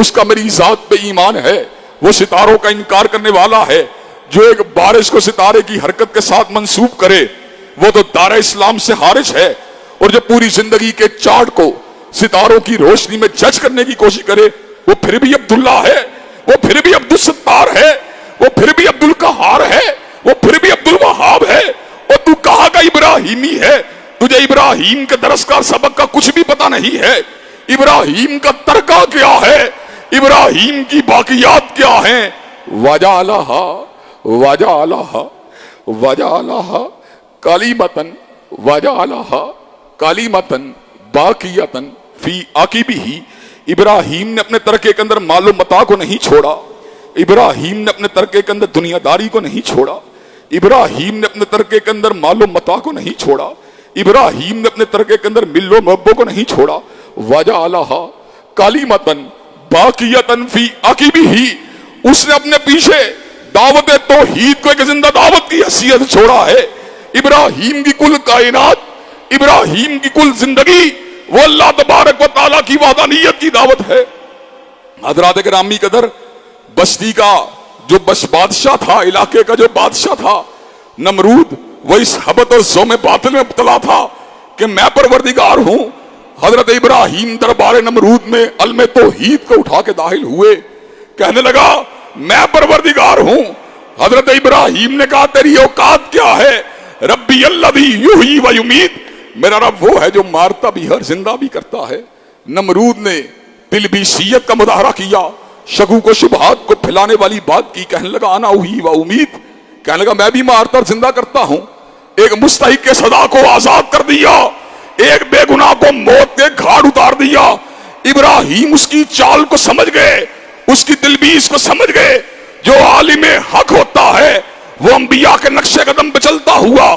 اس کا میری ذات پہ ایمان ہے. وہ ستاروں کا انکار کرنے والا ہے جو ایک بارش کو ستارے کی حرکت کے ساتھ منسوب کرے وہ تو دار اسلام سے خارج ہے. اور جو پوری زندگی کے چارٹ کو ستاروں کی روشنی میں جج کرنے کی کوشش کرے وہ پھر بھی عبداللہ ہے, وہ پھر بھی عبدالستار ہے, وہ پھر بھی عبدالقہار ہے, وہ پھر بھی عبدالوہاب ہے. اور تو کہاں کا ابراہیمی ہے؟ تجھے ابراہیم کے درس کا سبق کا کچھ بھی پتہ نہیں ہے. ابراہیم کا ترکہ کیا ہے, ابراہیم کی باقیات کیا ہیں؟ وجعلہا کلیمتن وجعلہا کلیمتن باقیتن فی عقبہ. ابراہیم نے اپنے ترکے کے اندر مال و متاع کو نہیں چھوڑا, ابراہیم نے اپنے ترکے کے اندر دنیا داری کو نہیں چھوڑا, ابراہیم نے اپنے ترکے کے اندر مال و متاع کو نہیں چھوڑا, ابراہیم نے اپنے ترکے کے اندر مل و محبت کو نہیں چھوڑا. وجعلہا کلیمتن باقیتن فی عقبہ. اس نے اپنے پیچھے دعوت توحید کو ایک زندہ دعوت کی حیثیت چھوڑا ہے. ابراہیم کی کل کائنات, ابراہیم کی کل زندگی وہ اللہ تبارک و تعالیٰ کی وحدانیت کی دعوت ہے. حضرات گرامی قدر, بستی کا جو بادشاہ تھا, علاقے کا جو بادشاہ تھا نمرود, وہ اس حبت اور زوم باطل میں مبتلا تھا کہ میں پروردگار ہوں. حضرت ابراہیم دربار نمرود میں علم توحید کو اٹھا کے داخل ہوئے, کہنے لگا میں پروردگار ہوں. حضرت ابراہیم نے کہا تیری اوقات کیا ہے؟ ربی الذی یحیی و یمیت, میرا رب وہ ہے جو مارتا بھی ہے زندہ بھی کرتا ہے. نمرود نے تلبیسیت کا مظاہرہ کیا, شکوک و شبہات کو پھیلانے والی بات کی, کہنے لگا انا احیی و امیت, کہنے لگا میں بھی مارتا اور زندہ کرتا ہوں. ایک مستحق کے صدا کو آزاد کر دیا, ایک بے گناہ کو موت کے گھاٹ اتار دیا. ابراہیم اس کی چال کو سمجھ گئے, اس کی تلبیس کو سمجھ گئے. جو عالم حق ہوتا ہے وہ انبیاء کے نقش قدم پہ چلتا ہوا